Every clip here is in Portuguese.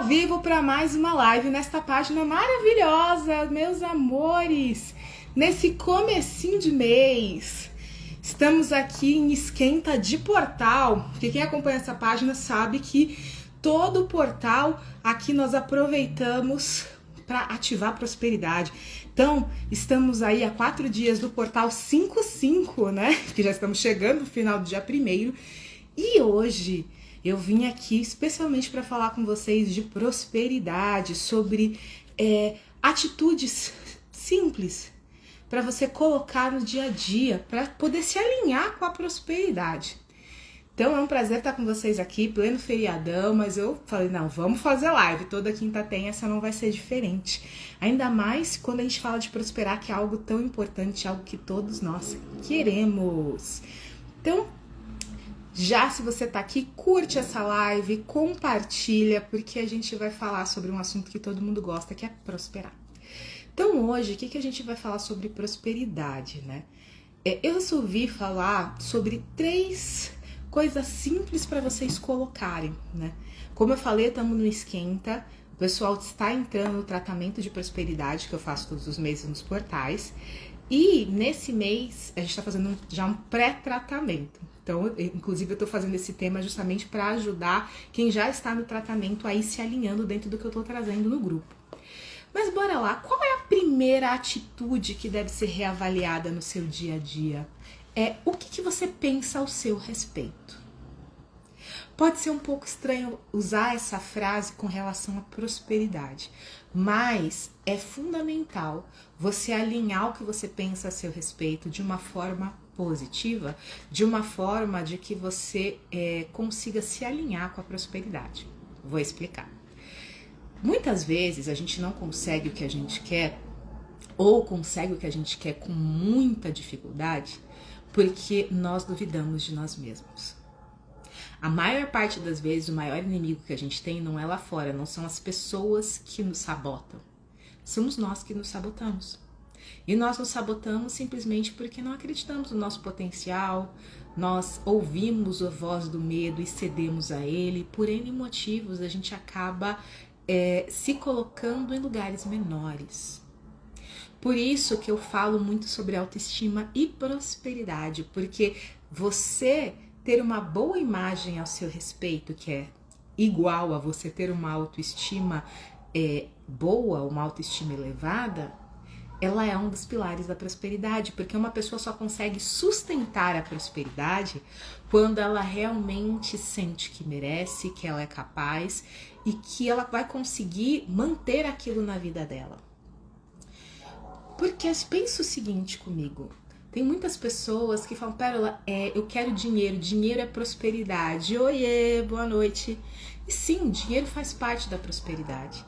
Ao vivo para mais uma live nesta página maravilhosa, meus amores, nesse comecinho de mês. Estamos aqui em esquenta de portal, porque quem acompanha essa página sabe que todo portal aqui nós aproveitamos para ativar prosperidade. Então, estamos aí há 4 dias do portal 55, né? Que já estamos chegando no final do dia 1º. E hoje eu vim aqui especialmente para falar com vocês de prosperidade, sobre atitudes simples para você colocar no dia a dia, para poder se alinhar com a prosperidade. Então é um prazer estar com vocês aqui, pleno feriadão, mas eu falei, não, vamos fazer live, toda quinta tem, essa não vai ser diferente. Ainda mais quando a gente fala de prosperar, que é algo tão importante, algo que todos nós queremos. Então, já se você tá aqui, curte essa live, compartilha, porque a gente vai falar sobre um assunto que todo mundo gosta, que é prosperar. Então hoje, o que a gente vai falar sobre prosperidade, né? Eu resolvi falar sobre 3 coisas simples para vocês colocarem, né? Como eu falei, estamos no esquenta, o pessoal está entrando no tratamento de prosperidade, que eu faço todos os meses nos portais, e nesse mês a gente está fazendo já um pré-tratamento. Então, inclusive, eu estou fazendo esse tema justamente para ajudar quem já está no tratamento a ir se alinhando dentro do que eu estou trazendo no grupo. Mas bora lá, qual é a primeira atitude que deve ser reavaliada no seu dia a dia? O que você pensa ao seu respeito? Pode ser um pouco estranho usar essa frase com relação à prosperidade, mas é fundamental você alinhar o que você pensa a seu respeito de uma forma positiva, de uma forma de que você consiga se alinhar com a prosperidade. Vou explicar. Muitas vezes a gente não consegue o que a gente quer, ou consegue o que a gente quer com muita dificuldade, porque nós duvidamos de nós mesmos. A maior parte das vezes, o maior inimigo que a gente tem não é lá fora, não são as pessoas que nos sabotam. Somos nós que nos sabotamos. E nós nos sabotamos simplesmente porque não acreditamos no nosso potencial, nós ouvimos a voz do medo e cedemos a ele. Por N motivos, a gente acaba se colocando em lugares menores. Por isso que eu falo muito sobre autoestima e prosperidade, porque você ter uma boa imagem ao seu respeito, que é igual a você ter uma autoestima boa, uma autoestima elevada, ela é um dos pilares da prosperidade, porque uma pessoa só consegue sustentar a prosperidade quando ela realmente sente que merece, que ela é capaz e que ela vai conseguir manter aquilo na vida dela. Porque pensa o seguinte comigo, tem muitas pessoas que falam, Pérola, eu quero dinheiro, dinheiro é prosperidade. Oiê, boa noite. E sim, dinheiro faz parte da prosperidade.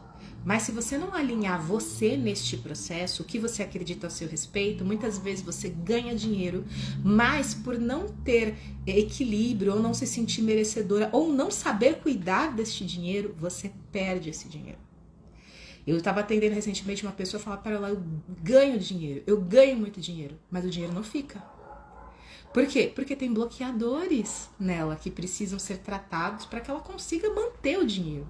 Mas se você não alinhar você neste processo, o que você acredita a seu respeito, muitas vezes você ganha dinheiro, mas por não ter equilíbrio, ou não se sentir merecedora, ou não saber cuidar deste dinheiro, você perde esse dinheiro. Eu estava atendendo recentemente uma pessoa e falava, para lá, eu ganho dinheiro, eu ganho muito dinheiro, mas o dinheiro não fica. Por quê? Porque tem bloqueadores nela que precisam ser tratados para que ela consiga manter o dinheiro.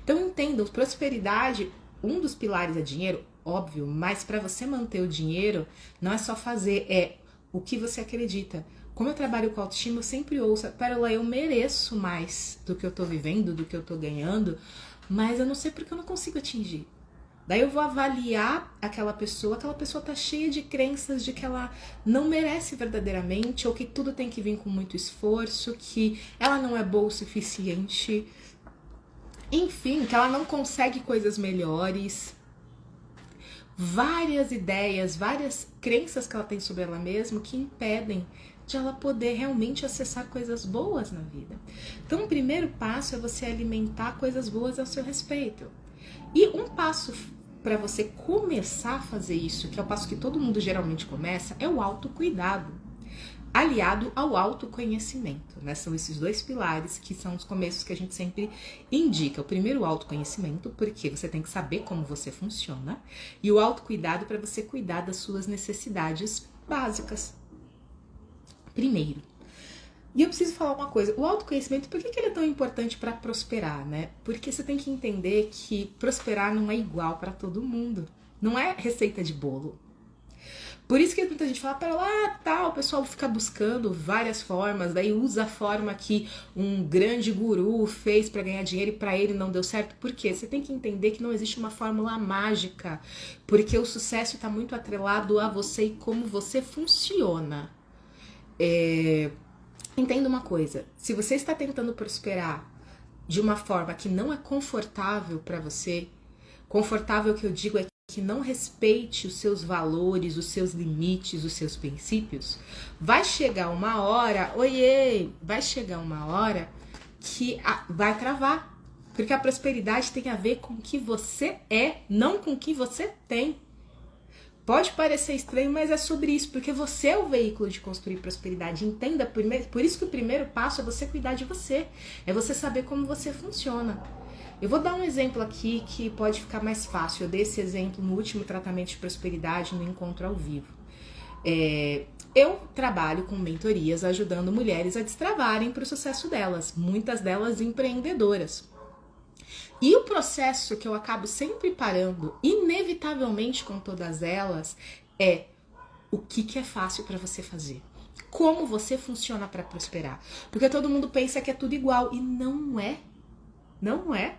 Então entendam, prosperidade, um dos pilares é dinheiro, óbvio, mas para você manter o dinheiro, não é só fazer, o que você acredita. Como eu trabalho com autoestima, eu sempre ouço, Pérola, eu mereço mais do que eu tô vivendo, do que eu tô ganhando, mas eu não sei porque eu não consigo atingir. Daí eu vou avaliar aquela pessoa tá cheia de crenças de que ela não merece verdadeiramente, ou que tudo tem que vir com muito esforço, que ela não é boa o suficiente, enfim, que ela não consegue coisas melhores. Várias ideias, várias crenças que ela tem sobre ela mesma que impedem de ela poder realmente acessar coisas boas na vida. Então o primeiro passo é você alimentar coisas boas ao seu respeito. E um passo para você começar a fazer isso, que é o passo que todo mundo geralmente começa, é o autocuidado, aliado ao autoconhecimento, né? São esses 2 pilares que são os começos que a gente sempre indica. O primeiro, o autoconhecimento, porque você tem que saber como você funciona, e o autocuidado para você cuidar das suas necessidades básicas. Primeiro, E eu preciso falar uma coisa, o autoconhecimento, por que ele é tão importante para prosperar, né? Porque você tem que entender que prosperar não é igual para todo mundo. Não é receita de bolo. Por isso que muita gente fala, para lá, tal, o pessoal fica buscando várias formas, daí usa a forma que um grande guru fez para ganhar dinheiro e para ele não deu certo. Por quê? Você tem que entender que não existe uma fórmula mágica, porque o sucesso está muito atrelado a você e como você funciona. Entenda uma coisa, se você está tentando prosperar de uma forma que não é confortável para você, confortável que eu digo é que não respeite os seus valores, os seus limites, os seus princípios, vai chegar uma hora, vai chegar uma hora que vai travar. Porque a prosperidade tem a ver com o que você é, não com o que você tem. Pode parecer estranho, mas é sobre isso, porque você é o veículo de construir prosperidade. Entenda, por isso que o primeiro passo é você cuidar de você, é você saber como você funciona. Eu vou dar um exemplo aqui que pode ficar mais fácil. Eu dei esse exemplo no último tratamento de prosperidade no encontro ao vivo. Eu trabalho com mentorias ajudando mulheres a destravarem para o sucesso delas, muitas delas empreendedoras. E o processo que eu acabo sempre parando, inevitavelmente com todas elas, é o que é fácil para você fazer. Como você funciona para prosperar. Porque todo mundo pensa que é tudo igual e não é. Não é.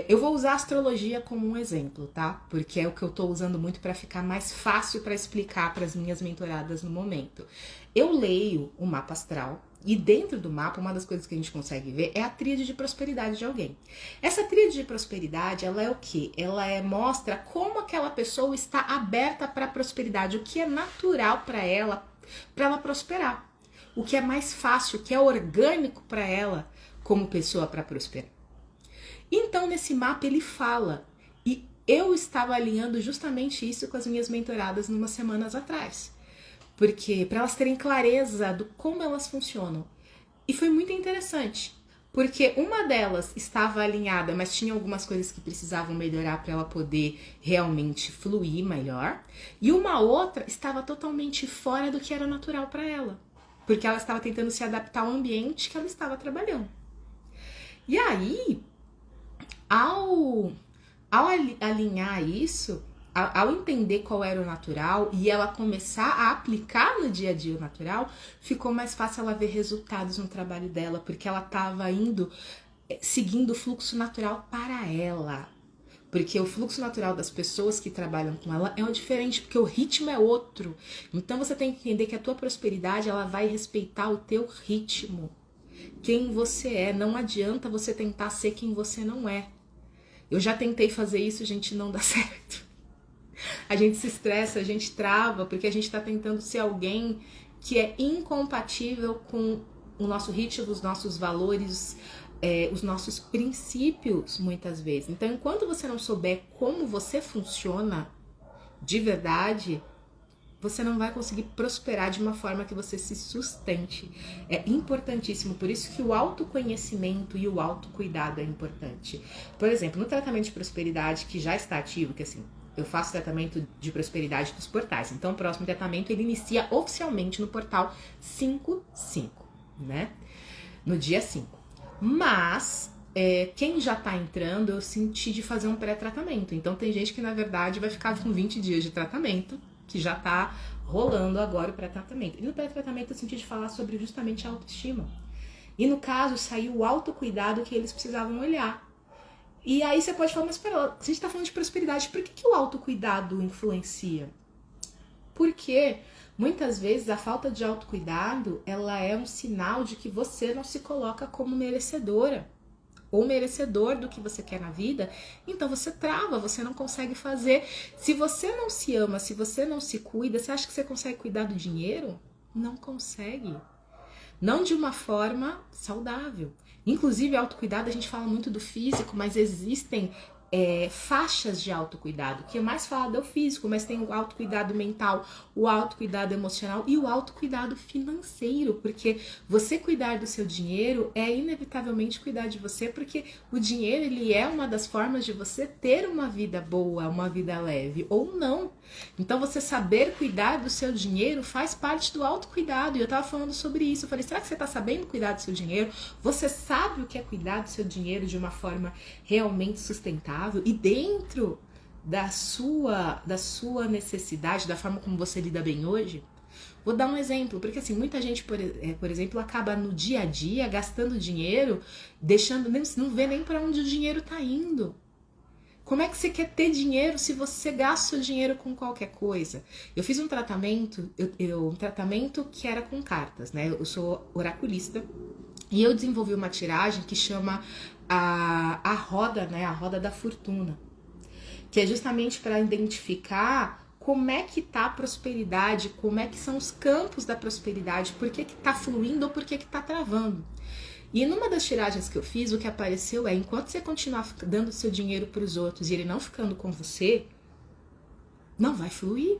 Eu vou usar a astrologia como um exemplo, tá? Porque é o que eu tô usando muito para ficar mais fácil para explicar para as minhas mentoradas no momento. Eu leio o mapa astral. E dentro do mapa, uma das coisas que a gente consegue ver é a tríade de prosperidade de alguém. Essa tríade de prosperidade, ela é o quê? Ela mostra como aquela pessoa está aberta para a prosperidade, o que é natural para ela prosperar. O que é mais fácil, o que é orgânico para ela como pessoa para prosperar. Então, nesse mapa ele fala, e eu estava alinhando justamente isso com as minhas mentoradas umas semanas atrás. Porque para elas terem clareza do como elas funcionam. E foi muito interessante, porque uma delas estava alinhada, mas tinha algumas coisas que precisavam melhorar para ela poder realmente fluir melhor, e uma outra estava totalmente fora do que era natural para ela, porque ela estava tentando se adaptar ao ambiente que ela estava trabalhando. E aí, ao alinhar isso, ao entender qual era o natural e ela começar a aplicar no dia a dia o natural, ficou mais fácil ela ver resultados no trabalho dela, porque ela estava seguindo o fluxo natural para ela. Porque o fluxo natural das pessoas que trabalham com ela é diferente, porque o ritmo é outro. Então você tem que entender que a tua prosperidade, ela vai respeitar o teu ritmo. Quem você é, não adianta você tentar ser quem você não é. Eu já tentei fazer isso, gente, não dá certo. A gente se estressa, a gente trava, porque a gente está tentando ser alguém que é incompatível com o nosso ritmo, os nossos valores, os nossos princípios, muitas vezes. Então, enquanto você não souber como você funciona de verdade, você não vai conseguir prosperar de uma forma que você se sustente. É importantíssimo, por isso que o autoconhecimento e o autocuidado é importante. Por exemplo, no tratamento de prosperidade que já está ativo, que assim, eu faço tratamento de prosperidade dos portais. Então, o próximo tratamento ele inicia oficialmente no portal 5/5, né? No dia 5. Mas, quem já tá entrando, eu senti de fazer um pré-tratamento. Então, tem gente que, na verdade, vai ficar com 20 dias de tratamento, que já tá rolando agora o pré-tratamento. E no pré-tratamento eu senti de falar sobre justamente a autoestima. E no caso, saiu o autocuidado que eles precisavam olhar. E aí você pode falar, mas pera, a gente tá falando de prosperidade, por que o autocuidado influencia? Porque muitas vezes a falta de autocuidado, ela é um sinal de que você não se coloca como merecedora ou merecedor do que você quer na vida, então você trava, você não consegue fazer. Se você não se ama, se você não se cuida, você acha que você consegue cuidar do dinheiro? Não consegue. Não de uma forma saudável. Inclusive, autocuidado, a gente fala muito do físico, mas existem faixas de autocuidado, que é mais falado é o físico, mas tem o autocuidado mental, o autocuidado emocional e o autocuidado financeiro, porque você cuidar do seu dinheiro é inevitavelmente cuidar de você, porque o dinheiro, ele é uma das formas de você ter uma vida boa, uma vida leve, ou não. Então você saber cuidar do seu dinheiro faz parte do autocuidado, e eu tava falando sobre isso, eu falei, será que você tá sabendo cuidar do seu dinheiro? Você sabe o que é cuidar do seu dinheiro de uma forma realmente sustentável? E dentro da sua necessidade, da forma como você lida bem hoje. Vou dar um exemplo, porque assim, muita gente, por exemplo, acaba no dia a dia gastando dinheiro, deixando, não vê nem para onde o dinheiro tá indo. Como é que você quer ter dinheiro se você gasta o seu dinheiro com qualquer coisa? Eu fiz um tratamento, um tratamento que era com cartas, né? Eu sou oraculista e eu desenvolvi uma tiragem que chama a roda, né? A roda da fortuna, que é justamente para identificar como é que tá a prosperidade, como é que são os campos da prosperidade, por que que tá fluindo ou por que que tá travando. E numa das tiragens que eu fiz, o que apareceu é, enquanto você continuar dando seu dinheiro para os outros e ele não ficando com você, não vai fluir.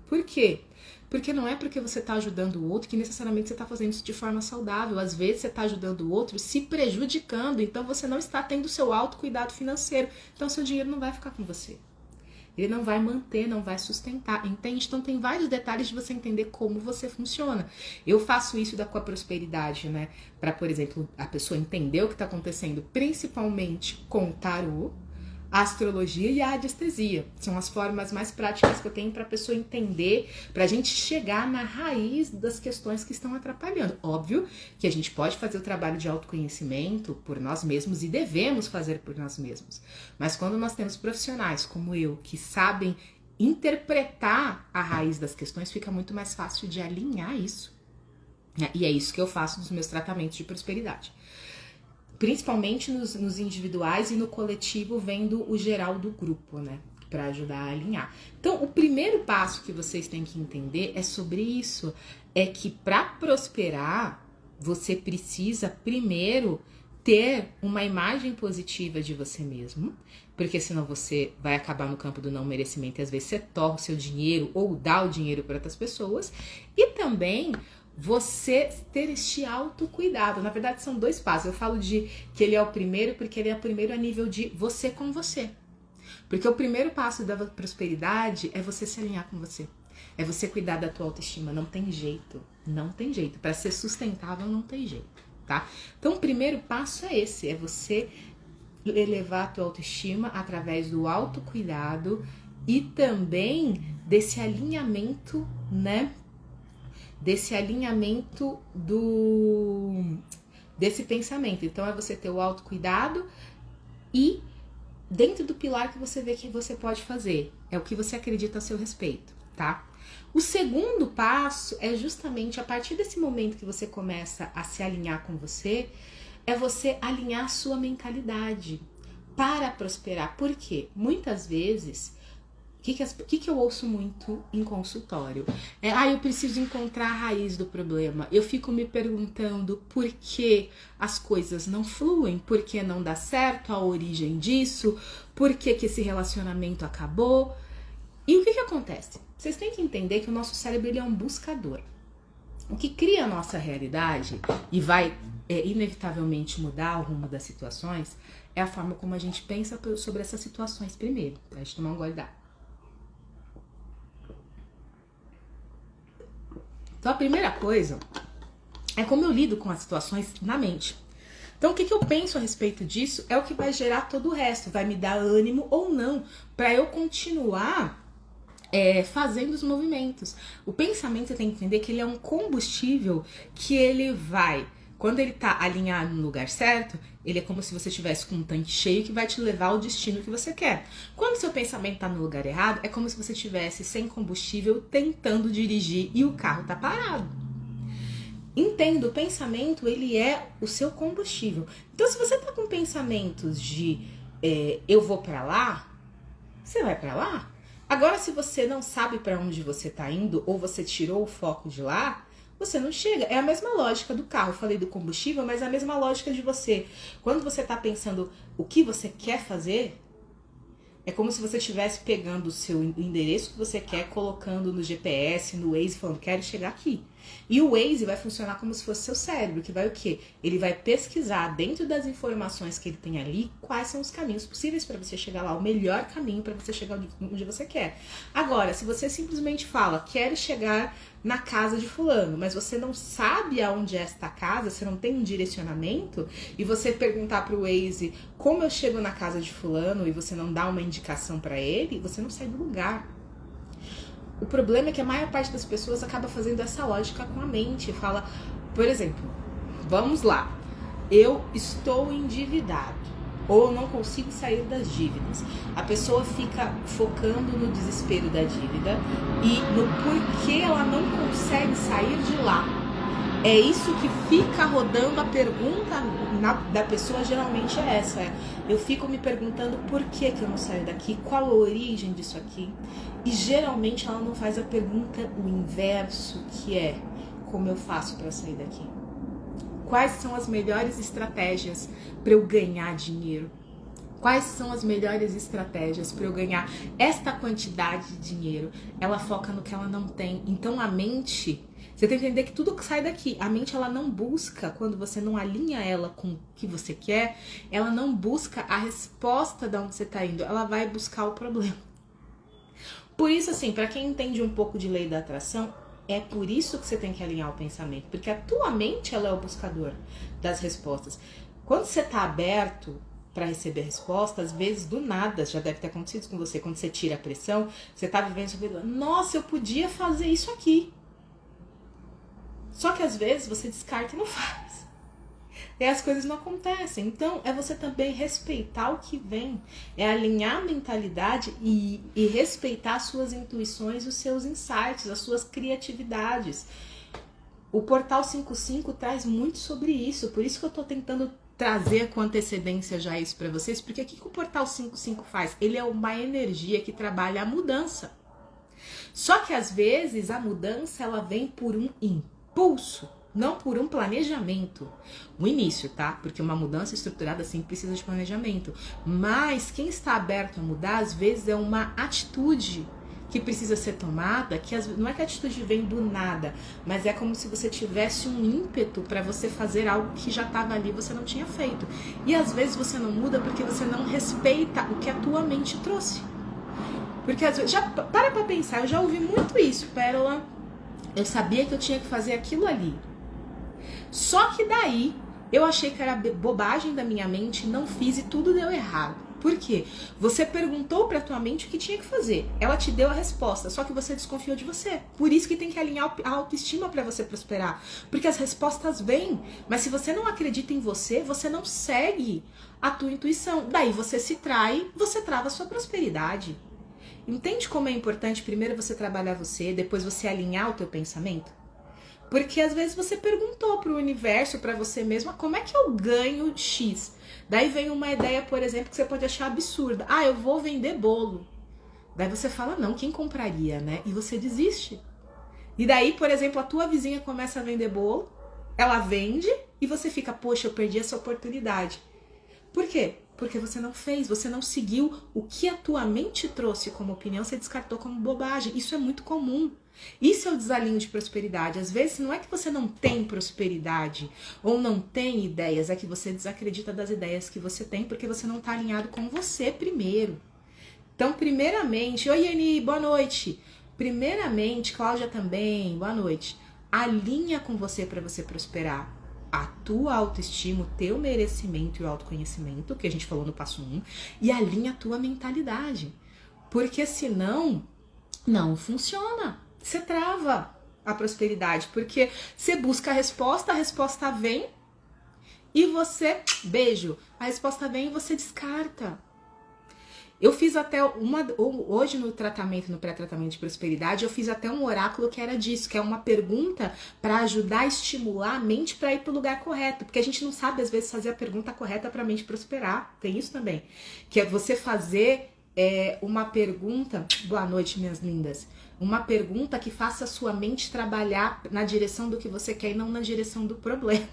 Por quê? Porque não é porque você está ajudando o outro que necessariamente você está fazendo isso de forma saudável. Às vezes você está ajudando o outro se prejudicando, então você não está tendo o seu autocuidado financeiro. Então seu dinheiro não vai ficar com você. Ele não vai manter, não vai sustentar, entende? Então tem vários detalhes de você entender como você funciona. Eu faço isso com a prosperidade, né? Para, por exemplo, a pessoa entender o que está acontecendo, principalmente com o tarô, a astrologia e a radiestesia. São as formas mais práticas que eu tenho para a pessoa entender, para a gente chegar na raiz das questões que estão atrapalhando. Óbvio que a gente pode fazer o trabalho de autoconhecimento por nós mesmos e devemos fazer por nós mesmos. Mas quando nós temos profissionais como eu, que sabem interpretar a raiz das questões, fica muito mais fácil de alinhar isso. E é isso que eu faço nos meus tratamentos de prosperidade. Principalmente nos individuais e no coletivo, vendo o geral do grupo, né? Para ajudar a alinhar. Então, o primeiro passo que vocês têm que entender é sobre isso. É que para prosperar, você precisa primeiro ter uma imagem positiva de você mesmo, porque senão você vai acabar no campo do não merecimento e às vezes você torra o seu dinheiro ou dá o dinheiro para outras pessoas. E também você ter este autocuidado. Na verdade, são dois passos. Eu falo de que ele é o primeiro, porque ele é o primeiro a nível de você com você. Porque o primeiro passo da prosperidade é você se alinhar com você. É você cuidar da tua autoestima. Não tem jeito. Não tem jeito. Para ser sustentável, não tem jeito, tá? Então, o primeiro passo é esse. É você elevar a tua autoestima através do autocuidado e também desse alinhamento, né? Desse alinhamento desse pensamento. Então é você ter o autocuidado e dentro do pilar que você vê que você pode fazer, é o que você acredita a seu respeito, tá? O segundo passo é justamente a partir desse momento que você começa a se alinhar com você, é você alinhar a sua mentalidade para prosperar. Por quê? Muitas vezes o que eu ouço muito em consultório? Eu preciso encontrar a raiz do problema. Eu fico me perguntando por que as coisas não fluem, por que não dá certo, a origem disso, por que esse relacionamento acabou. E o que acontece? Vocês têm que entender que o nosso cérebro ele é um buscador. O que cria a nossa realidade e vai inevitavelmente mudar o rumo das situações é a forma como a gente pensa sobre essas situações primeiro. Deixa eu tomar um gole d'água. Então a primeira coisa é como eu lido com as situações na mente. Então o que eu penso a respeito disso é o que vai gerar todo o resto, vai me dar ânimo ou não, para eu continuar fazendo os movimentos. O pensamento, você tem que entender que ele é um combustível que ele vai, quando ele tá alinhado no lugar certo, ele é como se você estivesse com um tanque cheio que vai te levar ao destino que você quer. Quando o seu pensamento tá no lugar errado, é como se você estivesse sem combustível tentando dirigir e o carro tá parado. Entenda, o pensamento, ele é o seu combustível. Então, se você tá com pensamentos de eu vou pra lá, você vai pra lá. Agora, se você não sabe pra onde você tá indo ou você tirou o foco de lá, você não chega. É a mesma lógica do carro. Eu falei do combustível, mas é a mesma lógica de você. Quando você tá pensando o que você quer fazer, É como se você estivesse pegando o seu endereço que você quer, colocando no GPS, no Waze, falando, quero chegar aqui. E o Waze vai funcionar como se fosse seu cérebro, que vai o quê? Ele vai pesquisar dentro das informações que ele tem ali, quais são os caminhos possíveis para você chegar lá, o melhor caminho para você chegar onde você quer. Agora, se você simplesmente fala, quero chegar na casa de fulano, mas você não sabe aonde é esta casa, você não tem um direcionamento, e você perguntar pro Waze como eu chego na casa de fulano e você não dá uma indicação para ele, você não sai do lugar. O problema é que a maior parte das pessoas acaba fazendo essa lógica com a mente. Fala, por exemplo, vamos lá, eu estou endividado ou não consigo sair das dívidas. A pessoa fica focando no desespero da dívida e no porquê ela não consegue sair de lá. É isso que fica rodando. A pergunta da pessoa geralmente é essa. Eu fico me perguntando por que eu não saio daqui, qual a origem disso aqui. E geralmente ela não faz a pergunta o inverso, que é como eu faço para sair daqui? Quais são as melhores estratégias para eu ganhar dinheiro? Quais são as melhores estratégias para eu ganhar esta quantidade de dinheiro? Ela foca no que ela não tem. Então a mente, você tem que entender que tudo que sai daqui, a mente ela não busca, quando você não alinha ela com o que você quer, ela não busca a resposta de onde você está indo, ela vai buscar o problema. Por isso, assim, para quem entende um pouco de lei da atração, é por isso que você tem que alinhar o pensamento, porque a tua mente ela é o buscador das respostas. Quando você está aberto para receber resposta, às vezes do nada, já deve ter acontecido com você, quando você tira a pressão, você tá vivendo sua vida, nossa, eu podia fazer isso aqui. Só que às vezes você descarta e não faz. E as coisas não acontecem. Então é você também respeitar o que vem, é alinhar a mentalidade e respeitar as suas intuições, os seus insights, as suas criatividades. O Portal 55 traz muito sobre isso, por isso que eu tô tentando trazer com antecedência já isso para vocês, porque o que o Portal 55 faz? Ele é uma energia que trabalha a mudança. Só que às vezes a mudança ela vem por um impulso, não por um planejamento. O início, tá? Porque uma mudança estruturada assim precisa de planejamento. Mas quem está aberto a mudar, às vezes é uma atitude que precisa ser tomada, que não é que a atitude vem do nada, mas é como se você tivesse um ímpeto para você fazer algo que já estava ali e você não tinha feito. E às vezes você não muda porque você não respeita o que a tua mente trouxe. Porque às vezes, para pensar, eu já ouvi muito isso, Pérola, eu sabia que eu tinha que fazer aquilo ali. Só que daí eu achei que era bobagem da minha mente, não fiz e tudo deu errado. Por quê? Você perguntou pra tua mente o que tinha que fazer. Ela te deu a resposta, só que você desconfiou de você. Por isso que tem que alinhar a autoestima pra você prosperar. Porque as respostas vêm, mas se você não acredita em você, você não segue a tua intuição. Daí você se trai, você trava a sua prosperidade. Entende como é importante primeiro você trabalhar você, depois você alinhar o teu pensamento? Porque às vezes você perguntou pro universo, pra você mesma, como é que eu ganho X? Daí vem uma ideia, por exemplo, que você pode achar absurda. Ah, eu vou vender bolo. Daí você fala, não, quem compraria, né? E você desiste. E daí, por exemplo, a tua vizinha começa a vender bolo, ela vende e você fica, poxa, eu perdi essa oportunidade. Por quê? Porque você não fez, você não seguiu o que a tua mente trouxe como opinião, você descartou como bobagem. Isso é muito comum. Isso é o desalinho de prosperidade. Às vezes não é que você não tem prosperidade ou não tem ideias, é que você desacredita das ideias que você tem porque você não está alinhado com você primeiro. Então, primeiramente, oi Yeni, boa noite. Primeiramente, Cláudia também, boa noite. Alinha com você para você prosperar. A tua autoestima, o teu merecimento e o autoconhecimento, que a gente falou no passo 1, e alinha a tua mentalidade. Porque senão, não funciona. Você trava a prosperidade, porque você busca a resposta vem e você, beijo, a resposta vem e você descarta. Eu fiz até hoje no tratamento, no pré-tratamento de prosperidade, eu fiz até um oráculo que era disso, que é uma pergunta para ajudar a estimular a mente para ir para o lugar correto, porque a gente não sabe às vezes fazer a pergunta correta para a mente prosperar, tem isso também, que é você fazer uma pergunta, boa noite minhas lindas, uma pergunta que faça a sua mente trabalhar na direção do que você quer e não na direção do problema.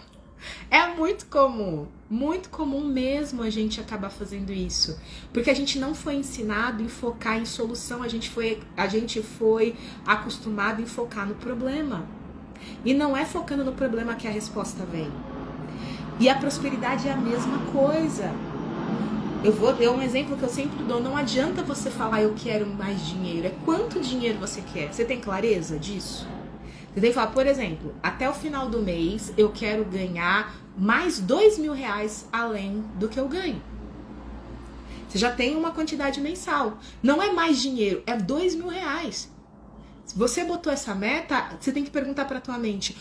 É muito comum mesmo a gente acabar fazendo isso, porque a gente não foi ensinado em focar em solução, a gente foi acostumado em focar no problema. E não é focando no problema que a resposta vem. E a prosperidade é a mesma coisa. Eu vou dar um exemplo que eu sempre dou. Não adianta você falar eu quero mais dinheiro. É quanto dinheiro você quer. Você tem clareza disso? Você tem que falar, por exemplo, até o final do mês eu quero ganhar mais R$2.000 além do que eu ganho. Você já tem uma quantidade mensal. Não é mais dinheiro, é R$2.000. Se você botou essa meta, você tem que perguntar para tua mente: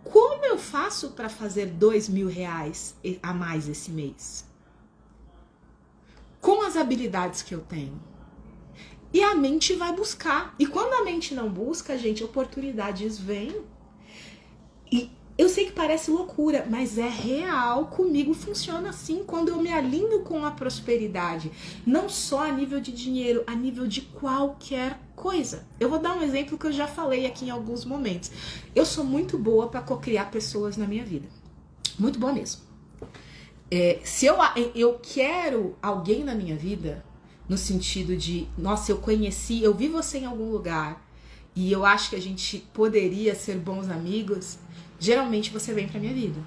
como eu faço para fazer R$2.000 a mais esse mês? Com as habilidades que eu tenho. E a mente vai buscar. E quando a mente não busca, gente, oportunidades vêm. E eu sei que parece loucura, mas é real. Comigo funciona assim quando eu me alinho com a prosperidade. Não só a nível de dinheiro, a nível de qualquer coisa. Eu vou dar um exemplo que eu já falei aqui em alguns momentos. Eu sou muito boa para cocriar pessoas na minha vida. Muito boa mesmo. Se eu quero alguém na minha vida, no sentido de, nossa, eu vi você em algum lugar e eu acho que a gente poderia ser bons amigos, geralmente você vem pra minha vida.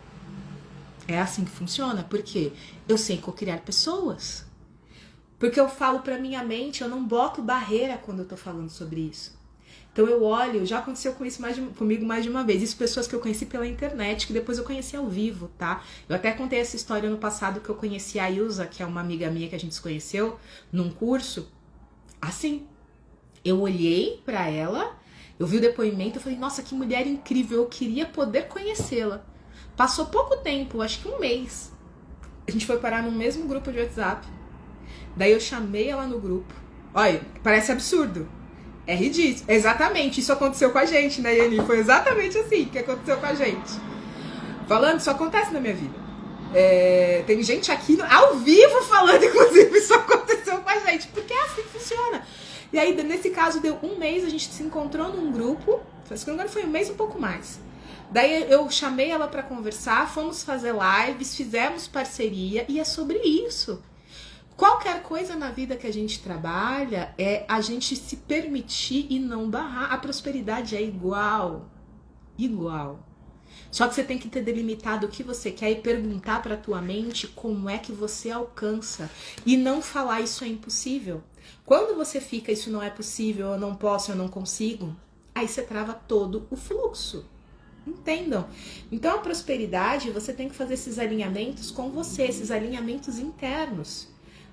É assim que funciona, porque eu sei cocriar pessoas. Porque eu falo pra minha mente, eu não boto barreira quando eu tô falando sobre isso. Então eu olho, já aconteceu com isso comigo mais de uma vez. Isso pessoas que eu conheci pela internet, que depois eu conheci ao vivo, tá? Eu até contei essa história no passado que eu conheci a Ilza, que é uma amiga minha que a gente se conheceu num curso. Assim, eu olhei pra ela, eu vi o depoimento, eu falei, nossa, que mulher incrível, eu queria poder conhecê-la. Passou pouco tempo, acho que um mês. A gente foi parar no mesmo grupo de WhatsApp. Daí eu chamei ela no grupo. Olha, parece absurdo. É ridículo. Exatamente, isso aconteceu com a gente, né, Yeni? Foi exatamente assim que aconteceu com a gente. Falando, isso acontece na minha vida. Tem gente aqui ao vivo falando, inclusive, isso aconteceu com a gente. Porque é assim que funciona. E aí, nesse caso, deu um mês, a gente se encontrou num grupo. Se não me engano, foi um mês, um pouco mais. Daí eu chamei ela pra conversar, fomos fazer lives, fizemos parceria, e é sobre isso. Qualquer coisa na vida que a gente trabalha é a gente se permitir e não barrar. A prosperidade é igual. Igual. Só que você tem que ter delimitado o que você quer e perguntar pra tua mente como é que você alcança. E não falar isso é impossível. Quando você fica, isso não é possível, eu não posso, eu não consigo, aí você trava todo o fluxo. Entendam? Então a prosperidade, você tem que fazer esses alinhamentos com você, esses alinhamentos internos,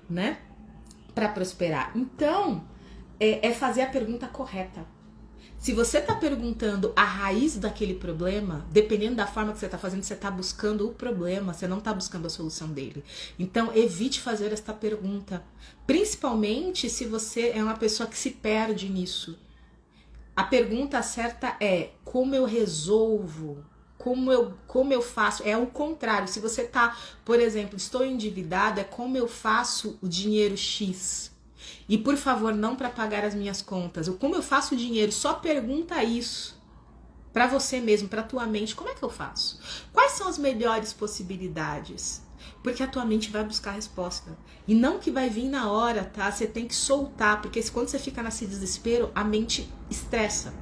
né? Para prosperar. Então, é fazer a pergunta correta. Se você tá perguntando a raiz daquele problema, dependendo da forma que você tá fazendo, você tá buscando o problema, você não tá buscando a solução dele. Então, evite fazer esta pergunta. Principalmente se você é uma pessoa que se perde nisso. A pergunta certa é, como eu resolvo? Como eu faço? É o contrário. Se você tá, por exemplo, estou endividado, é como eu faço o dinheiro X. E por favor, não para pagar as minhas contas. Ou como eu faço o dinheiro? Só pergunta isso para você mesmo, para tua mente. Como é que eu faço? Quais são as melhores possibilidades? Porque a tua mente vai buscar a resposta. E não que vai vir na hora, tá? Você tem que soltar, porque quando você fica nesse desespero, a mente estressa.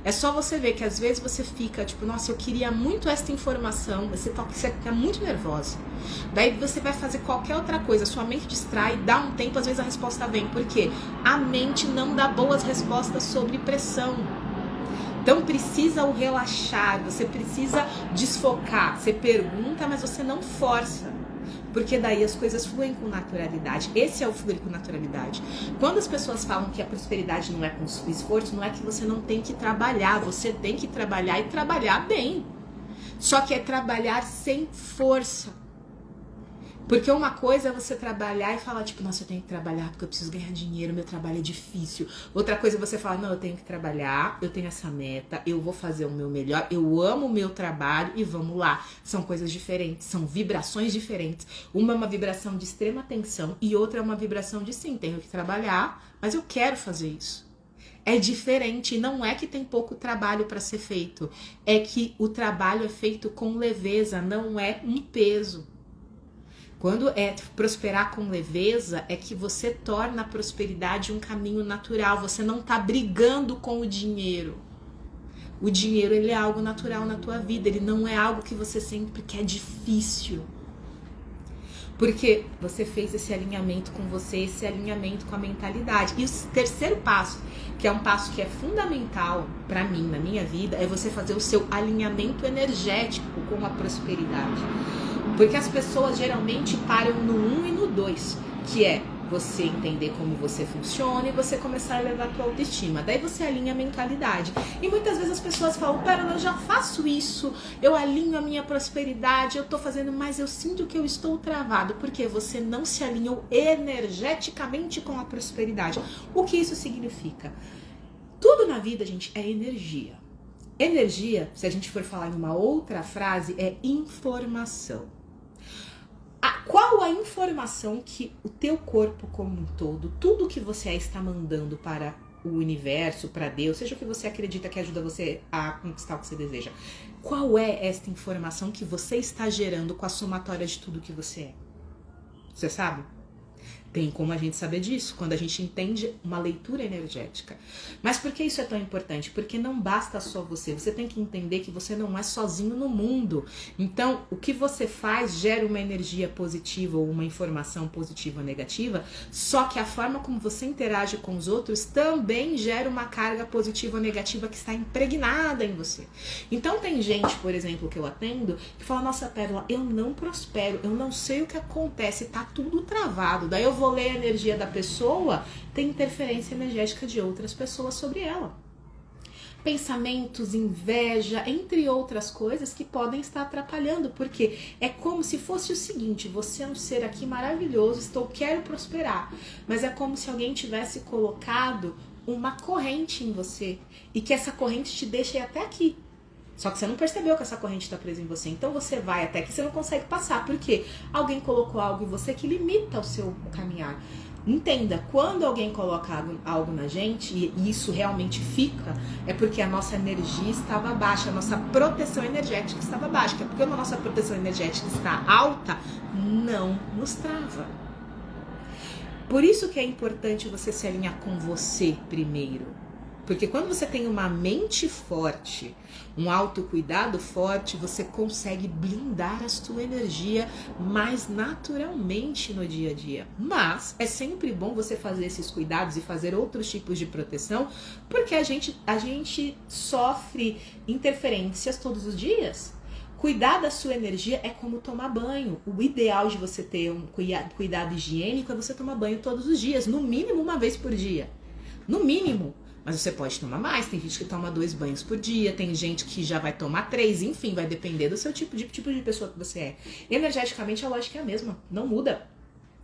É só você ver que às vezes você fica tipo, nossa, eu queria muito essa informação, você fica muito nervosa. Daí você vai fazer qualquer outra coisa, sua mente distrai, dá um tempo, às vezes a resposta vem. Por quê? A mente não dá boas respostas sobre pressão. Então precisa o relaxar, você precisa desfocar. Você pergunta, mas você não força. Porque daí as coisas fluem com naturalidade. Esse é o fluir com naturalidade. Quando as pessoas falam que a prosperidade não é com esforço, não é que você não tem que trabalhar. Você tem que trabalhar e trabalhar bem. Só que é trabalhar sem força. Porque uma coisa é você trabalhar e falar, tipo, nossa, eu tenho que trabalhar porque eu preciso ganhar dinheiro, meu trabalho é difícil. Outra coisa é você falar, não, eu tenho que trabalhar, eu tenho essa meta, eu vou fazer o meu melhor, eu amo o meu trabalho e vamos lá. São coisas diferentes, são vibrações diferentes. Uma é uma vibração de extrema tensão e outra é uma vibração de sim, tenho que trabalhar, mas eu quero fazer isso. É diferente, não é que tem pouco trabalho para ser feito, é que o trabalho é feito com leveza, não é um peso. Quando é prosperar com leveza, é que você torna a prosperidade um caminho natural, você não tá brigando com o dinheiro. O dinheiro, ele é algo natural na tua vida, ele não é algo que você sempre quer difícil. Porque você fez esse alinhamento com você, esse alinhamento com a mentalidade. E o terceiro passo, que é um passo que é fundamental para mim, na minha vida, é você fazer o seu alinhamento energético com a prosperidade. Porque as pessoas geralmente param no 1 e no 2, que é você entender como você funciona e você começar a elevar a tua autoestima. Daí você alinha a mentalidade. E muitas vezes as pessoas falam, Pérola, eu já faço isso, eu alinho a minha prosperidade, eu tô fazendo, mas eu sinto que eu estou travado, porque você não se alinhou energeticamente com a prosperidade. O que isso significa? Tudo na vida, gente, é energia. Energia, se a gente for falar em uma outra frase, é informação. Qual a informação que o teu corpo como um todo, tudo que você está mandando para o universo, para Deus, seja o que você acredita que ajuda você a conquistar o que você deseja, qual é esta informação que você está gerando com a somatória de tudo que você é? Você sabe? Tem como a gente saber disso, quando a gente entende uma leitura energética. Mas por que isso é tão importante? Porque não basta só você. Você tem que entender que você não é sozinho no mundo. Então, o que você faz gera uma energia positiva ou uma informação positiva ou negativa, só que a forma como você interage com os outros também gera uma carga positiva ou negativa que está impregnada em você. Então, tem gente, por exemplo, que eu atendo, que fala, nossa, Pérola, eu não prospero, eu não sei o que acontece, tá tudo travado. Daí eu vou ler a energia da pessoa, tem interferência energética de outras pessoas sobre ela. Pensamentos, inveja, entre outras coisas que podem estar atrapalhando, porque é como se fosse o seguinte, você é um ser aqui maravilhoso, quero prosperar, mas é como se alguém tivesse colocado uma corrente em você, e que essa corrente te deixa até aqui. Só que você não percebeu que essa corrente está presa em você. Então você vai até que você não consegue passar. Por quê? Alguém colocou algo em você que limita o seu caminhar. Entenda, quando alguém coloca algo na gente, e isso realmente fica, é porque a nossa energia estava baixa, a nossa proteção energética estava baixa. Porque quando a nossa proteção energética está alta, não nos trava. Por isso que é importante você se alinhar com você primeiro. Porque quando você tem uma mente forte, um autocuidado forte, você consegue blindar a sua energia mais naturalmente no dia a dia. Mas é sempre bom você fazer esses cuidados e fazer outros tipos de proteção, porque a gente sofre interferências todos os dias. Cuidar da sua energia é como tomar banho. O ideal de você ter um cuidado higiênico é você tomar banho todos os dias, no mínimo uma vez por dia. No mínimo. Mas você pode tomar mais, tem gente que toma 2 banhos por dia, tem gente que já vai tomar 3, enfim, vai depender do seu tipo de pessoa que você é. Energeticamente a lógica é a mesma, não muda.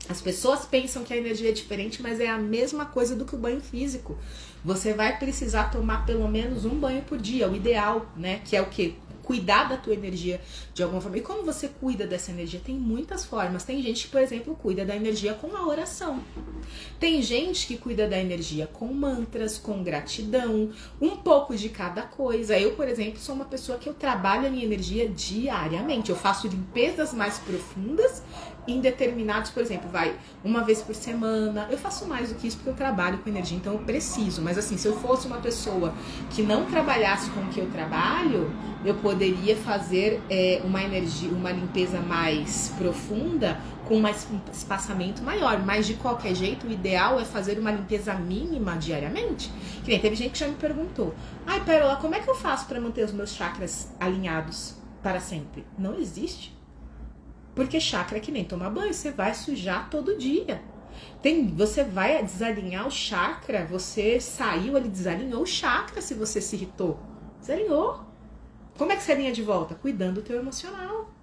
As pessoas pensam que a energia é diferente, mas é a mesma coisa do que o banho físico. Você vai precisar tomar pelo menos 1 banho por dia, o ideal, né? Que é o quê? Cuidar da tua energia de alguma forma. E como você cuida dessa energia? Tem muitas formas. Tem gente que, por exemplo, cuida da energia com a oração. Tem gente que cuida da energia com mantras, com gratidão, um pouco de cada coisa. Eu, por exemplo, sou uma pessoa que eu trabalho a minha energia diariamente. Eu faço limpezas mais profundas em determinados, por exemplo, uma vez por semana. Eu faço mais do que isso porque eu trabalho com energia, então eu preciso. Mas assim, se eu fosse uma pessoa que não trabalhasse com o que eu trabalho, eu poderia fazer uma limpeza mais profunda com um espaçamento maior. Mas de qualquer jeito, o ideal é fazer uma limpeza mínima diariamente. Que nem teve gente que já me perguntou, ai, Pérola, como é que eu faço para manter os meus chakras alinhados para sempre? Não existe. Porque chakra é que nem tomar banho, você vai sujar todo dia. Você vai desalinhar o chakra, você saiu ali, desalinhou o chakra se você se irritou. Desalinhou. Como é que você alinha de volta? Cuidando do teu emocional.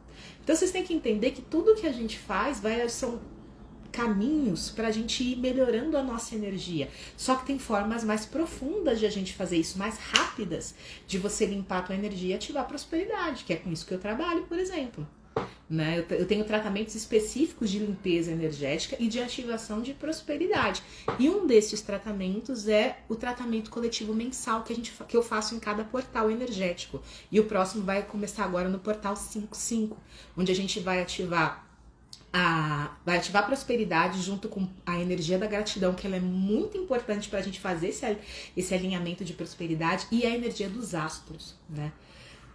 Então vocês têm que entender que tudo que a gente faz são caminhos para a gente ir melhorando a nossa energia. Só que tem formas mais profundas de a gente fazer isso, mais rápidas, de você limpar a tua energia e ativar a prosperidade, que é com isso que eu trabalho, por exemplo. né? Eu tenho tratamentos específicos de limpeza energética e de ativação de prosperidade. E um desses tratamentos é o tratamento coletivo mensal que eu faço em cada portal energético. E o próximo vai começar agora no portal 55, onde a gente vai ativar a prosperidade junto com a energia da gratidão, que ela é muito importante para a gente fazer esse alinhamento de prosperidade, e a energia dos astros, né?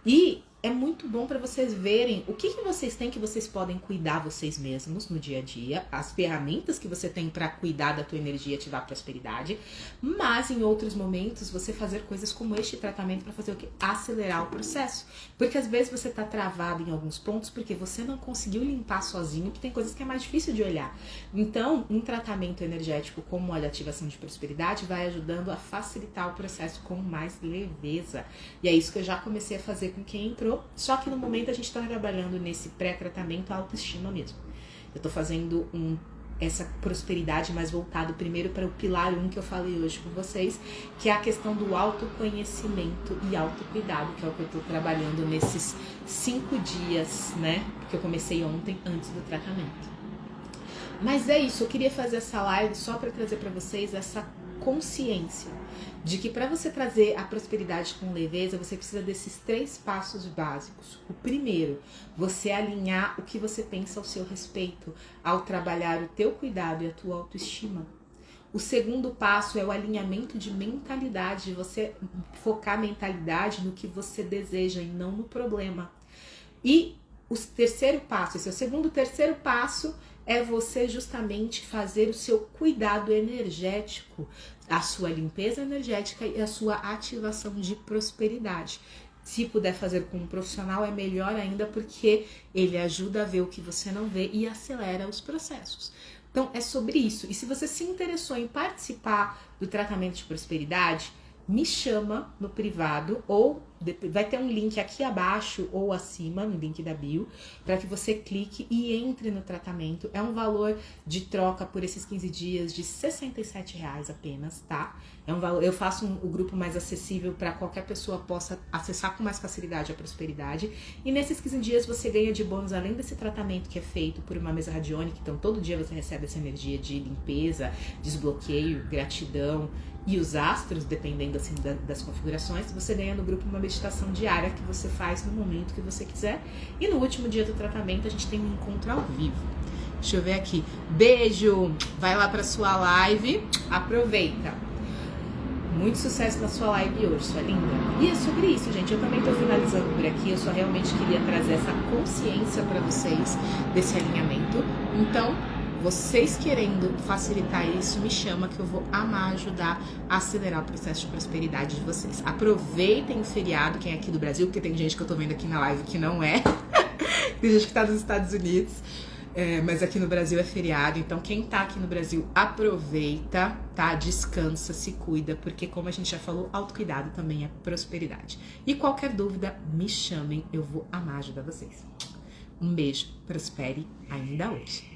E é muito bom para vocês verem o que vocês têm que vocês podem cuidar vocês mesmos no dia a dia, as ferramentas que você tem para cuidar da tua energia e ativar a prosperidade, mas em outros momentos você fazer coisas como este tratamento para fazer o quê? Acelerar o processo. Porque às vezes você tá travado em alguns pontos porque você não conseguiu limpar sozinho, que tem coisas que é mais difícil de olhar. Então, um tratamento energético como a de ativação de prosperidade vai ajudando a facilitar o processo com mais leveza. E é isso que eu já comecei a fazer com quem entrou. Só que no momento a gente está trabalhando nesse pré-tratamento a autoestima mesmo. Eu tô fazendo essa prosperidade mais voltado primeiro para o pilar 1 que eu falei hoje com vocês, que é a questão do autoconhecimento e autocuidado, que é o que eu tô trabalhando nesses 5 dias, né? Porque eu comecei ontem, antes do tratamento. Mas é isso, eu queria fazer essa live só para trazer para vocês essa consciência de que para você trazer a prosperidade com leveza, você precisa desses 3 passos básicos. O primeiro, você alinhar o que você pensa ao seu respeito, ao trabalhar o teu cuidado e a tua autoestima. O segundo passo é o alinhamento de mentalidade, de você focar a mentalidade no que você deseja e não no problema. E o terceiro passo, esse é o terceiro passo é você justamente fazer o seu cuidado energético, a sua limpeza energética e a sua ativação de prosperidade. Se puder fazer com um profissional é melhor ainda, porque ele ajuda a ver o que você não vê e acelera os processos. Então é sobre isso. E se você se interessou em participar do tratamento de prosperidade, me chama no privado, ou vai ter um link aqui abaixo ou acima, no link da bio, para que você clique e entre no tratamento. É um valor de troca por esses 15 dias de R$67 apenas, tá? É um valor, eu faço o grupo mais acessível para qualquer pessoa possa acessar com mais facilidade a prosperidade. E nesses 15 dias você ganha de bônus, além desse tratamento que é feito por uma mesa radiônica, então todo dia você recebe essa energia de limpeza, desbloqueio, gratidão, e os astros, dependendo assim das configurações, você ganha no grupo uma meditação diária que você faz no momento que você quiser. E no último dia do tratamento a gente tem um encontro ao vivo. Deixa eu ver aqui. Beijo! Vai lá para sua live, aproveita! Muito sucesso na sua live hoje, sua linda. E é sobre isso, gente. Eu também tô finalizando por aqui. Eu só realmente queria trazer essa consciência para vocês desse alinhamento. Então, vocês querendo facilitar isso, me chama que eu vou amar ajudar a acelerar o processo de prosperidade de vocês. Aproveitem o feriado, quem é aqui do Brasil, porque tem gente que eu tô vendo aqui na live que não é. Tem gente que tá nos Estados Unidos, mas aqui no Brasil é feriado. Então quem tá aqui no Brasil, aproveita, tá? Descansa, se cuida, porque como a gente já falou, autocuidado também é prosperidade. E qualquer dúvida, me chamem, eu vou amar ajudar vocês. Um beijo, prospere ainda hoje.